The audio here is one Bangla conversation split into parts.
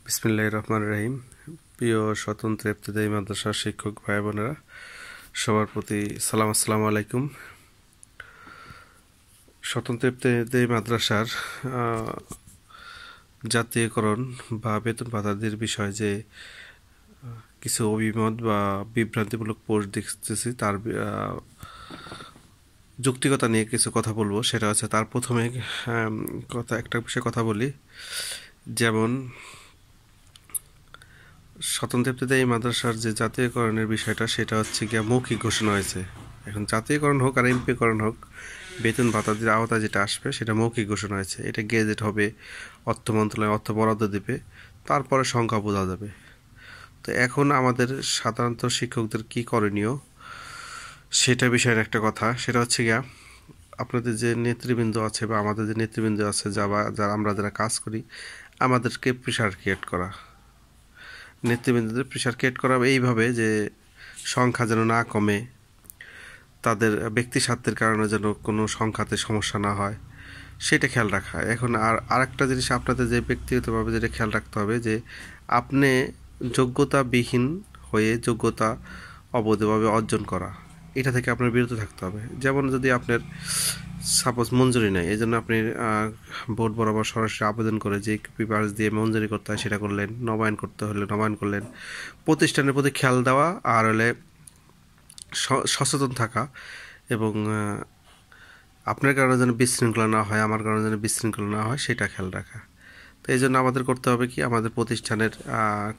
বিসমিল্লাহির রহমানির রহিম। প্রিয় স্বতন্ত্র ইবতেদায়ী মাদ্রাসার শিক্ষক ভাই বোনেরা, সবার প্রতি সালাম, আসসালামু আলাইকুম। স্বতন্ত্র ইবতেদায়ী মাদ্রাসার জাতীয়করণ বা বেতন ভাতাদের বিষয়ে যে কিছু অভিমত বা বিভ্রান্তিমূলক পোস্ট দেখতেছি, তার যৌক্তিকতা নিয়ে কিছু কথা বলবো। সেটা হচ্ছে, তার প্রথমে একটা বিষয়ে কথা বলি। যেমন স্বতন্ত্র ইবতেদায়ী মাদ্রাসার যে জাতীয়করণের বিষয়টা, সেটা হচ্ছে গিয়া মৌখিক ঘোষণা হয়েছে। এখন জাতীয়করণ হোক আর এমপিকরণ হোক, বেতন ভাতাদের আওতায় যেটা আসবে সেটা মৌখিক ঘোষণা হয়েছে। এটা গেজেট হবে, অর্থ মন্ত্রণালয় অর্থ বরাদ্দ দেবে, তারপরে সংখ্যা বোঝা যাবে। তো এখন আমাদের সাধারণত শিক্ষকদের কি করণীয়, সেটা বিষয়ের একটা কথা। সেটা হচ্ছে গিয়া, আপনাদের যে নেতৃবৃন্দ আছে বা আমাদের যে নেতৃবৃন্দ আছে, যারা আমরা যারা কাজ করি, আমাদেরকে প্রেশার ক্রিয়েট করা, নেতৃবৃন্দদের প্রেশার ক্রিয়েট করা এইভাবে যে সংখ্যা যেন না কমে, তাদের ব্যক্তি স্বার্থের কারণে যেন কোনো সংখ্যাতে সমস্যা না হয়, সেটা খেয়াল রাখা। এখন আরেকটা জিনিস আপনাদের যে ব্যক্তিগতভাবে যেটা খেয়াল রাখতে হবে, যে আপনি যোগ্যতাবিহীন হয়ে যোগ্যতা অবৈধভাবে অর্জন করা, এটা থেকে আপনার বিরত থাকতে হবে। যেমন যদি আপনার সাপোজ মঞ্জুরি নেয়, এই জন্য আপনি বোর্ড বরাবর সরাসরি আবেদন করে যে পেপারস দিয়ে মঞ্জুরি করতে হয় সেটা করলেন, নবায়ন করতে হলে নবায়ন করলেন। প্রতিষ্ঠানের প্রতি খেয়াল দেওয়া, আর হলে সচেতন থাকা, এবং আপনার কারণে যেন বিশৃঙ্খলা না হয়, আমার কারণে যেন বিশৃঙ্খলা না হয়, সেটা খেয়াল রাখা। তো এই জন্য আমাদের করতে হবে কি, আমাদের প্রতিষ্ঠানের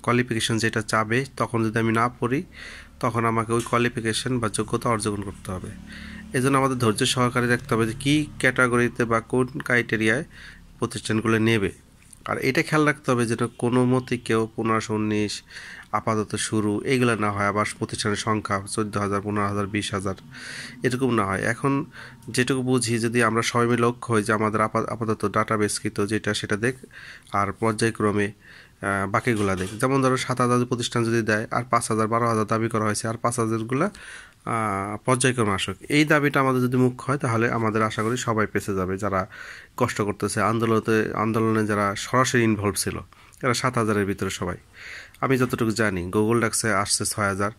কোয়ালিফিকেশন যেটা চাবে, তখন যদি আমি না পড়ি, তখন আমাকে ওই কোয়ালিফিকেশন বা যোগ্যতা অর্জন করতে হবে। এই জন্য আমাদের ধৈর্য সহকারে দেখতে হবে যে কী ক্যাটাগরিতে বা কোন ক্রাইটেরিয়ায় প্রতিষ্ঠানগুলো নেবে। আর এটা খেয়াল রাখতে হবে যেন কোনো মতে কেউ 1519 আপাতত শুরু এইগুলো না হয়, আবার প্রতিষ্ঠানের সংখ্যা 14,000, 15,000, 20,000 এরকম না হয়। এখন যেটুকু বুঝি, যদি আমরা সবাই মিলে লক্ষ্য হই যে আমাদের আপাতত ডাটাবেসকৃত যেটা সেটা দেখ, আর পর্যায়ক্রমে বাকিগুলা দেখ। যেমন ধরো 7,000 প্রতিষ্ঠান যদি দেয়, আর 5,000, 12,000 দাবি করা হয়েছে, আর 5,000গুলা পর্যায়ক্রমে আসুক, এই দাবিটা আমাদের যদি মুখ্য হয়, তাহলে আমাদের আশা করি সবাই পেছে যাবে। যারা কষ্ট করতেছে, আন্দোলনে যারা সরাসরি ইনভলভ ছিল, এরা 7,000-এর ভিতরে সবাই। আমি যতটুকু জানি, গুগল ডাক্সে আসছে 6,000।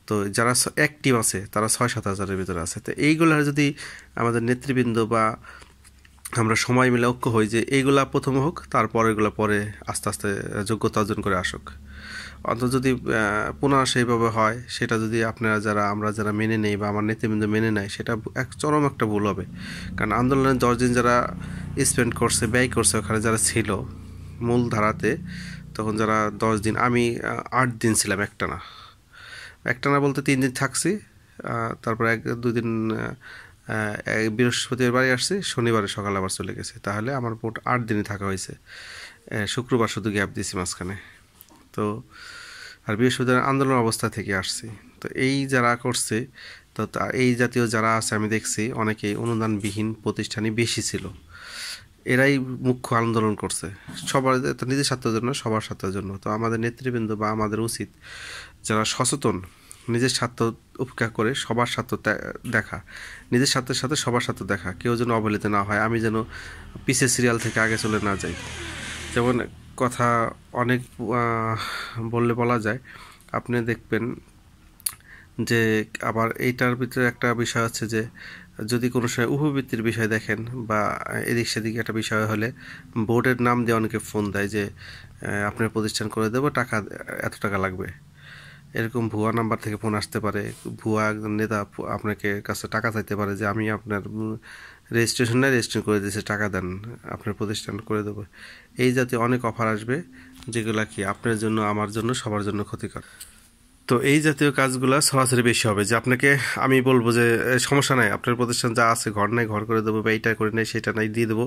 তো যারা অ্যাক্টিভ আছে তারা 6-7,000-এর ভিতরে আছে। তো এইগুলার যদি আমাদের নেতৃবৃন্দ বা আমরা সময় মিলে ঐক্য হই যে এইগুলা প্রথম হোক, তারপর এগুলো পরে আস্তে আস্তে যোগ্যতা অর্জন করে আসুক। অন্তত যদি পুনঃ সেইভাবে হয়, সেটা যদি আমরা যারা মেনে নেই বা আমার নেতৃবৃন্দ মেনে নেয়, সেটা চরম একটা ভুল হবে। কারণ আন্দোলনের 10 দিন যারা স্পেন্ড করছে, ব্যয় করছে, ওখানে যারা ছিল মূল ধারাতে, তখন যারা 10 দিন, আমি 8 দিন ছিলাম একটানা বলতে 3 দিন থাকছি, তারপর 1-2 দিন বৃহস্পতিবার বাড়ি আসছি, শনিবারে সকালে আবার চলে গেছে। তাহলে আমার মোট 8 দিনই থাকা হয়েছে। শুক্রবার শুধু গ্যাপ দিয়েছি মাঝখানে। তো আর বৃহস্পতিবার আন্দোলন অবস্থা থেকে আসছি। তো এই যারা করছে, তো এই জাতীয় যারা আছে, আমি দেখছি অনেকেই অনুদানবিহীন প্রতিষ্ঠানই বেশি ছিল। এরাই মুখ্য আন্দোলন করছে, সবার নিজের স্বার্থের জন্য, সবার স্বার্থের জন্য। তো আমাদের নেতৃবৃন্দ বা আমাদের উচিত, যারা সচেতন, নিজের স্বার্থ উপেক্ষা করে সবার স্বার্থ দেখা, নিজের স্বার্থের সাথে সবার স্বার্থ দেখা, কেউ যেন অবহেলিত না হয়, আমি যেন পিসের সিরিয়াল থেকে আগে চলে না যাই। যেমন কথা অনেক বললে বলা যায়, আপনি দেখবেন যে আবার এইটার ভিতরে একটা বিষয় আছে যে, যদি কোনো সময় উপবৃত্তির বিষয় দেখেন বা এদিক সেদিকে একটা বিষয় হলে, বোর্ডের নাম দিয়ে অনেকে ফোন দেয় যে আপনার প্রতিষ্ঠান করে দেবো, টাকা এত টাকা লাগবে। এরকম ভুয়া নাম্বার থেকে ফোন আসতে পারে। ভুয়া একজন নেতা আপনাকে কাছে টাকা চাইতে পারে যে আমি আপনার রেজিস্ট্রেশন করে দিয়েছি, টাকা দেন, আপনার প্রতিষ্ঠান করে দেবো। এই জাতীয় অনেক অফার আসবে, যেগুলা কি আপনার জন্য, আমার জন্য, সবার জন্য ক্ষতিকর। তো এই জাতীয় কাজগুলো সরাসরি বেশি হবে, যে আপনাকে আমি বলবো যে সমস্যা নাই, আপনার প্রতিষ্ঠান যা আছে, ঘর নাই ঘর করে দেবো, বা এইটা করে নেই সেটা নাই দিয়ে দেবো।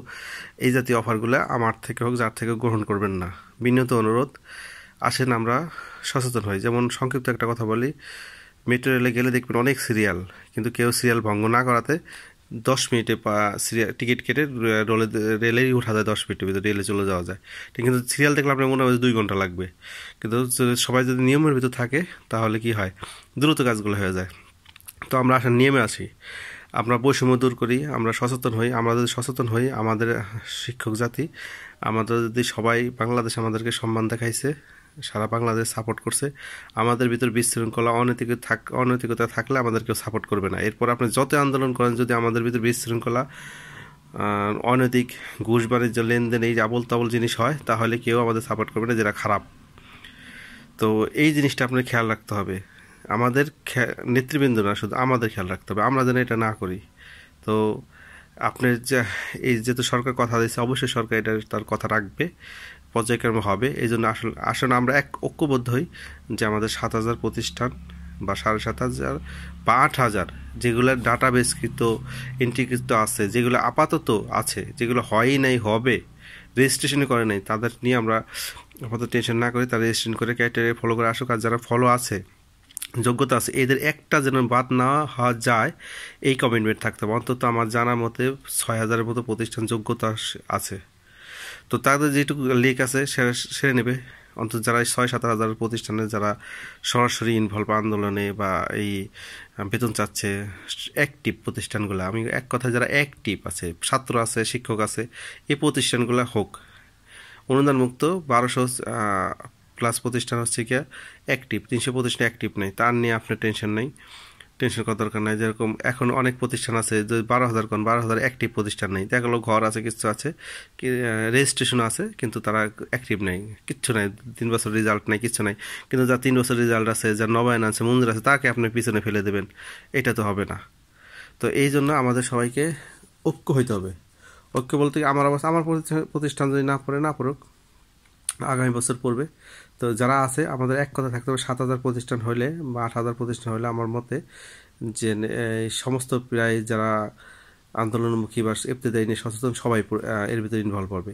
এই জাতীয় অফারগুলো আমার থেকে হোক, যার থেকে গ্রহণ করবেন না। বিনীত অনুরোধ, আসেন আমরা সচেতন হই। যেমন সংক্ষিপ্ত একটা কথা বলি, মেট্রো রেলে গেলে দেখবেন অনেক সিরিয়াল, কিন্তু কেউ সিরিয়াল ভঙ্গ না করাতে 10 মিনিটে সিরিয়াল টিকিট কেটে রেলেই উঠা যায়, 10 মিনিটের ভিতরে রেলে চলে যাওয়া যায়। কিন্তু সিরিয়াল দেখলে আপনার মনে হয় 2 ঘন্টা লাগবে। কিন্তু সবাই যদি নিয়মের ভিতর থাকে, তাহলে কি হয়, দ্রুত কাজগুলো হয়ে যায়। তো আমরা আসলে নিয়মে আছি, আমরা বৈষম্য দূর করি, আমরা সচেতন হই। আমরা যদি সচেতন হই, আমাদের শিক্ষক জাতি আমাদের যদি সবাই, বাংলাদেশ আমাদেরকে সম্মান দেখাইছে, সারা বাংলাদেশ সাপোর্ট করছে, আমাদের ভিতর বিশৃঙ্খলা অনৈতিকতা থাকলে আমাদের কেউ সাপোর্ট করবে না। এরপর আপনি যত আন্দোলন করেন, যদি আমাদের ভিতর বিশৃঙ্খলা, অনৈতিক, ঘুষ বাণিজ্য, লেনদেন, এই আবল তাবল জিনিস হয়, তাহলে কেউ আমাদের সাপোর্ট করবে না, যেটা খারাপ। তো এই জিনিসটা আপনার খেয়াল রাখতে হবে। আমাদের নেতৃবৃন্দ না, শুধু আমাদের খেয়াল রাখতে হবে, আমরা যেন এটা না করি। তো আপনার যে এই যেহেতু সরকার কথা দিয়েছে, অবশ্যই সরকার এটা তার কথা রাখবে, পর্যায়ক্রমে হবে। এই জন্য আসলে আমরা ঐক্যবদ্ধ হই যে আমাদের 7,000 প্রতিষ্ঠান বা 7,500 বা 8,000 যেগুলো ডাটাবেসকৃত, ইন্টিগ্রিত আছে, যেগুলো আপাতত আছে, যেগুলো হয়ই নাই, হবে, রেজিস্ট্রেশনই করে নাই, তাদের নিয়ে আমরা আপাতত টেনশন না করে তারা রেজিস্ট্রেশন করে ক্রাইটেরিয়া ফলো করে আসুক। আর যারা ফলো আছে, যোগ্যতা আছে, এদের একটা যেন বাদ না হওয়া যায়, এই কমিটমেন্ট থাকতে হবে। অন্তত আমার জানা মতে 6,000-এর মতো প্রতিষ্ঠান যোগ্যতা আছে। তো তাদের যেটুকু লিক আছে সেরে নেবে। অন্তত যারা 6-7 হাজার প্রতিষ্ঠানে যারা সরাসরি ইনভলভ আন্দোলনে বা এই বেতন চাচ্ছে, অ্যাক্টিভ প্রতিষ্ঠানগুলো, আমি এক কথায় যারা অ্যাক্টিভ আছে, ছাত্র আছে, শিক্ষক আছে, এই প্রতিষ্ঠানগুলো হোক অনুদান মুক্ত। 1200 প্লাস প্রতিষ্ঠান হচ্ছে কি অ্যাক্টিভ, 300 প্রতিষ্ঠান অ্যাক্টিভ নেই, তার নিয়ে আপনার টেনশন নেই, টেনশন করার দরকার নাই। যেরকম এখন অনেক প্রতিষ্ঠান আছে যে 12,000 অ্যাক্টিভ প্রতিষ্ঠান নেই, দেখা গেলো ঘর আছে, কিছু আছে, রেজিস্ট্রেশন আছে, কিন্তু তারা অ্যাক্টিভ নেই, কিচ্ছু নাই, 3 বছর রেজাল্ট নাই, কিচ্ছু নাই। কিন্তু যার 3 বছর রেজাল্ট আছে, যার নবায়ন আছে, মঞ্জুর আছে, তাকে আপনি পিছনে ফেলে দেবেন, এটা তো হবে না। তো এই জন্য আমাদের সবাইকে ঐক্য হইতে হবে। ঐক্য বলতে আমার অবস্থা, আমার প্রতিষ্ঠান যদি না পড়ুক, আগামী বছর পড়বে। তো যারা আছে আমাদের এক কথা থাকতে হবে, 7,000 প্রতিষ্ঠান হইলে বা 8,000 প্রতিষ্ঠান হইলে আমার মতে যে সমস্ত প্রায় যারা আন্দোলনমুখী বা ইবতেদায়ী নিয়ে সচেতন, সবাই এর ভিতরে ইনভলভ হবে।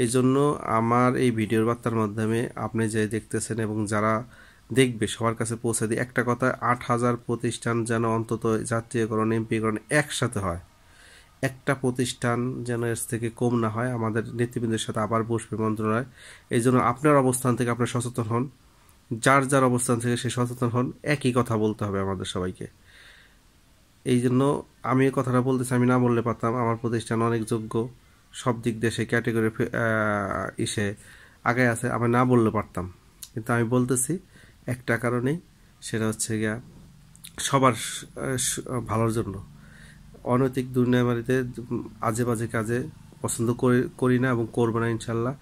এই জন্য আমার এই ভিডিওর বার্তার মাধ্যমে আপনি যে দেখতেছেন এবং যারা দেখবে সবার কাছে পৌঁছে দিই একটা কথা, 8,000 প্রতিষ্ঠান যেন অন্তত জাতীয়করণ, এমপিকরণ একসাথে হয়, একটা প্রতিষ্ঠান যেন এর থেকে কম না হয়। আমাদের নেতৃবৃন্দের সাথে আবার বসবে মন্ত্রণালয়। এই জন্য আপনার অবস্থান থেকে আপনার সচেতন হন, যার যার অবস্থান থেকে সে সচেতন হন, একই কথা বলতে হবে আমাদের সবাইকে। এই জন্য আমি এই কথাটা বলতেছি, আমি না বললে পারতাম, আমার প্রতিষ্ঠান অনেক যোগ্য, সব দিক দিয়ে সে ক্যাটেগরি ইসে আগে আছে, আমি না বললে পারতাম, কিন্তু আমি বলতেছি একটা কারণেই, সেটা হচ্ছে গিয়া সবার ভালোর জন্য। অনৈতিক দুর্নীতিবাড়িতে আজে বাজে কাজে পছন্দ করি না এবং করবো না ইনশাল্লাহ।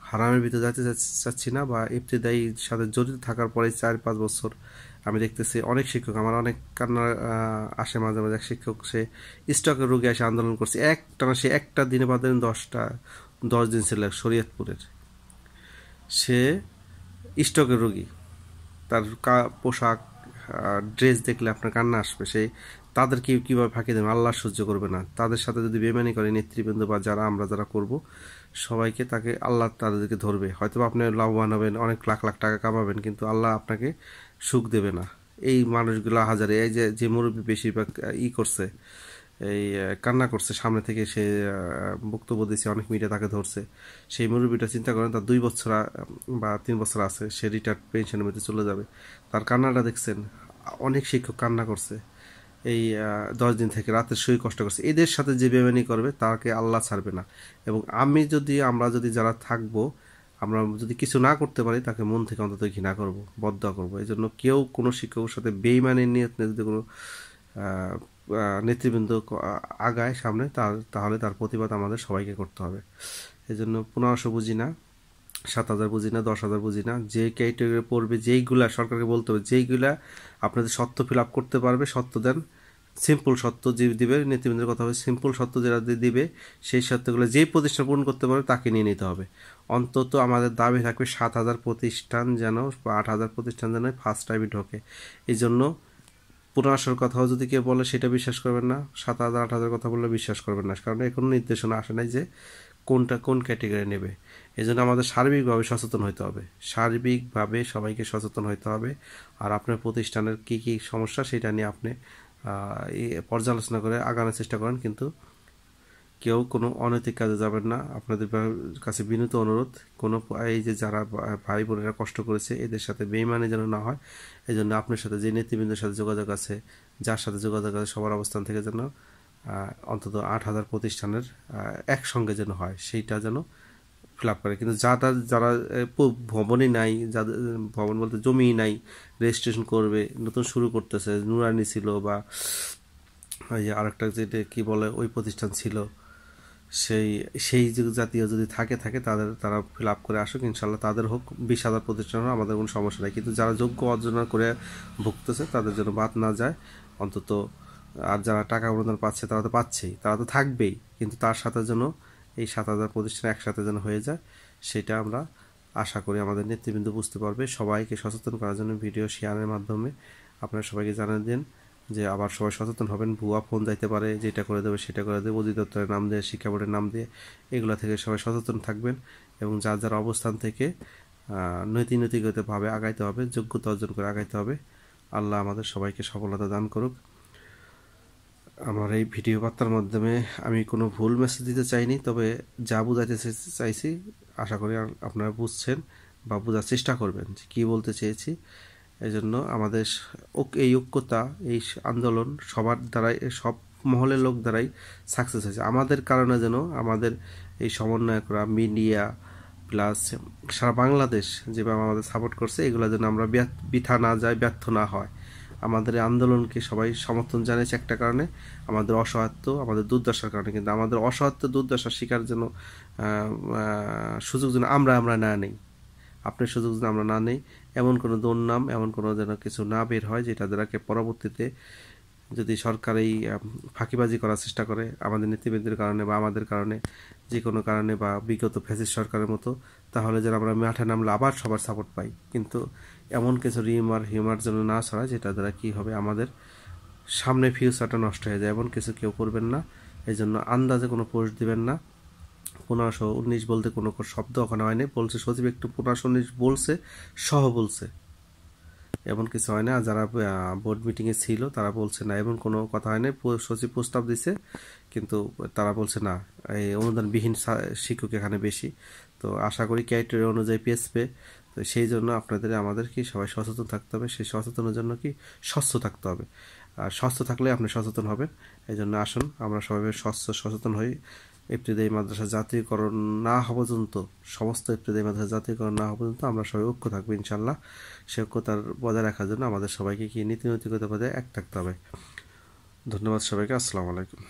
হারামের ভিতরে যেতে চাচ্ছি না, বা ইবতেদায়ীর সাথে জড়িত থাকার পরে 4-5 বছর আমি দেখতেছি অনেক শিক্ষক, আমার অনেক কান্না আসে মাঝে মাঝে। এক শিক্ষক সে স্টকের রোগী এসে আন্দোলন করছে, সে একটা দিনে বাদে 10 দিন ছিল শরীয়তপুরের, সে স্টকের রোগী, তার পোশাক, ড্রেস দেখলে আপনার কান্না আসবে। সেই তাদেরকে কীভাবে ফাঁকি দেবেন, আল্লাহ সহ্য করবে না। তাদের সাথে যদি বেমানি করে নেতৃবৃন্দ বা আমরা যারা করব সবাইকে, তাকে আল্লাহ তাদেরকে ধরবে। হয়তো আপনি লাভবান হবেন, অনেক লাখ লাখ টাকা কামাবেন, কিন্তু আল্লাহ আপনাকে সুখ দেবে না। এই মানুষগুলো হাজারে, এই যে মুরব্বী বেশিরভাগ করছে, এই কান্না করছে সামনে থেকে, সে বক্তব্য দিয়েছে, অনেক মিডিয়া তাকে ধরছে, সেই মুরব্বীটা চিন্তা করেন, তার 2 বছর বা 3 বছর আছে, সে রিটায়ার্ড পেনশনের মধ্যে চলে যাবে। তার কান্নাটা দেখছেন, অনেক শিক্ষক কান্না করছে এই 10 দিন থেকে, রাতের শুয়ে কষ্ট করছে। এদের সাথে যে বেমানি করবে তাকে আল্লাহ ছাড়বে না। এবং আমরা যদি যারা থাকবো, আমরা যদি কিছু না করতে পারি, তাকে মন থেকে অন্তত ঘৃণা করবো, বদদোয়া করবো। এই জন্য কেউ কোনো শিক্ষকের সাথে বেইমানি নিয়ে যদি কোনো নেতৃবৃন্দ আগায় সামনে, তাহলে তার প্রতিবাদ আমাদের সবাইকে করতে হবে। এই জন্য 1500 বুঝি না, 7,000 বুঝি না, 10,000 বুঝি না, যে ক্যাটেগরি পড়বে, যেইগুলা সরকারকে বলতে হবে, যেইগুলা আপনাদের সত্য ফিল আপ করতে পারবে, সত্য দেন, সিম্পল সত্য যে দিবে, নেতৃবৃন্দের কথা হবে, সিম্পল সত্য যেটা দিবে, সেই সত্যগুলো যেই প্রতিষ্ঠান পূরণ করতে পারবে তাকে নিয়ে নিতে হবে। অন্তত আমাদের দাবি থাকবে 7,000 প্রতিষ্ঠান যেন, বা 8,000 প্রতিষ্ঠান যেন ফার্স্ট টাইমে ঢোকে। এই জন্য 1500 কথাও যদি কেউ বলে সেটা বিশ্বাস করবেন না, 7,000 8,000 কথা বললে বিশ্বাস করবেন না, কারণ এখনো নির্দেশনা আসে নাই যে কোন ক্যাটেগরি নেবে। এই জন্য আমাদের সার্বিকভাবে সচেতন হতে হবে, সার্বিকভাবে সবাইকে সচেতন হতে হবে। আর আপনার প্রতিষ্ঠানের কী কী সমস্যা সেটা নিয়ে আপনি পর্যালোচনা করে আগানোর চেষ্টা করেন, কিন্তু কেউ কোনো অনৈতিক কাজে যাবেন না। আপনাদের কাছে বিনীত অনুরোধ, কোনো এই যে যারা ভাই বোনেরা কষ্ট করেছে, এদের সাথে বেইমানি যেন না হয়। এই জন্য আপনার সাথে যে নেতৃবৃন্দের সাথে যোগাযোগ আছে, যার সাথে যোগাযোগ আছে, সবার অবস্থান থেকে যেন অন্তত 8,000 প্রতিষ্ঠানের একসঙ্গে যেন হয়, সেইটা যেন ফিল আপ করে। কিন্তু যারা ভবনই নাই, যাদের ভবন বলতে জমিই নাই, রেজিস্ট্রেশন করবে, নতুন শুরু করতেছে, নুরানি ছিল বা ওই যে আরেকটা যেটা কি বলে ওই প্রতিষ্ঠান ছিল, সেই সেই জাতীয় যদি থাকে তারা ফিল আপ করে আসুক, ইনশাল্লাহ তাদের হোক 20,000 প্রতিষ্ঠান হোক, আমাদের কোনো সমস্যা নেই। কিন্তু যারা যোগ্য অর্জন করে ভুগতেছে তাদের জন্য বাদ না যায় অন্তত। আর যারা টাকা অনুদান পাচ্ছে তারা তো পাচ্ছেই, তারা তো থাকবেই, কিন্তু তার সাথে যেন এই 7,000 প্রতিষ্ঠান একসাথে যেন হয়ে যায়, সেটা আমরা আশা করি আমাদের নেতৃবৃন্দ বুঝতে পারবে। সবাইকে সচেতন করার জন্য ভিডিও শেয়ারের মাধ্যমে আপনারা সবাইকে জানিয়ে দিন যে আবার সবাই সচেতন হবেন। ভুয়া ফোন যাইতে পারে, যেটা করে দেবে সেটা করে দেবে, অধিদপ্তরের নাম দিয়ে, শিক্ষা বোর্ডের নাম দিয়ে, এগুলো থেকে সবাই সচেতন থাকবেন এবং যার যার অবস্থান থেকে নৈতিকভাবে আগাইতে হবে, যোগ্যতা অর্জন করে আগাইতে হবে। আল্লাহ আমাদের সবাইকে সফলতা দান করুক। আমার এই ভিডিও বার্তার মাধ্যমে আমি কোনো ভুল মেসেজ দিতে চাইনি, তবে যা বুঝাইতে চাইছি আশা করি আপনারা বুঝছেন বা বোঝার চেষ্টা করবেন যে কী বলতে চেয়েছি। এই জন্য আমাদের এই ঐক্যতা, এই আন্দোলন সবার দ্বারাই, সব মহলের লোক দ্বারাই সাকসেস হয়েছে। আমাদের কারণে যেন আমাদের এই সমন্বয়করা, মিডিয়া প্লাস সারা বাংলাদেশ যেভাবে আমাদের সাপোর্ট করছে, এগুলো যেন আমরা বৃথা না যায়, ব্যর্থ না হয়। আমাদের এই আন্দোলনকে সবাই সমর্থন জানিয়েছে একটা কারণে, আমাদের অসহায়ত্ব, আমাদের দুর্দশার কারণে। কিন্তু আমাদের অসহায়ত্ব, দুর্দশার শিকার যেন সুযোগ যেন আমরা না নেই, আপনার সুযোগ যেন আমরা না নেই, এমন কোনো দুর্নাম, এমন কোনো যেন কিছু না বের হয় যেটা দ্বারাকে পরবর্তীতে যদি সরকার এই ফাঁকিবাজি করার চেষ্টা করে আমাদের নীতিবিদদের কারণে বা আমাদের কারণে, যে কোনো কারণে, বা বিগত ফ্যাসিস্ট সরকারের মতো, তাহলে যেন আমরা মাঠে নামলে আবার সবার সাপোর্ট পাই। কিন্তু এমন কিছু হিউমার যেন না ছড়ায় যেটা দ্বারা কী হবে, আমাদের সামনে ফিউচারটা নষ্ট হয়ে যায়। এমন কিছু কেউ করবেন না। এই জন্য আন্দাজে কোনো পোস্ট দিবেন না। 1519 বলতে কোনো শব্দ ওখানে হয়নি, বলছে সচিব একটু 1519 বলছে, সহ বলছে, এমন কিছু হয় না। আর যারা বোর্ড মিটিংয়ে ছিল তারা বলছে না, এমন কোনো কথা হয় না। সচিব প্রস্তাব দিছে, কিন্তু তারা বলছে না, এই অনুদানবিহীন শিক্ষক এখানে বেশি। তো আশা করি ক্রাইটেরিয়া অনুযায়ী পেসবে। তো সেই জন্য আপনাদের আমাদের কি সবাই সচেতন থাকতে হবে। সেই সচেতনের জন্য কি স্বচ্ছ থাকতে হবে, আর স্বচ্ছ থাকলে আপনি সচেতন হবেন। এই জন্য আসুন আমরা সবাই সচেতন হই। ইবতেদায়ী মাদ্রাসা জাতীয়করণ না হওয়া পর্যন্ত, সমস্ত ইবতেদায়ী মাদ্রাসা জাতীয়করণ না হওয়া পর্যন্ত আমরা সবাই ঐক্য থাকবো ইনশাল্লাহ। সে ঐক্যতার বজায় রাখার জন্য আমাদের সবাইকে কি নীতি নৈতিকতা বজায় এক থাকতে হবে। ধন্যবাদ সবাইকে। আসসালামু আলাইকুম।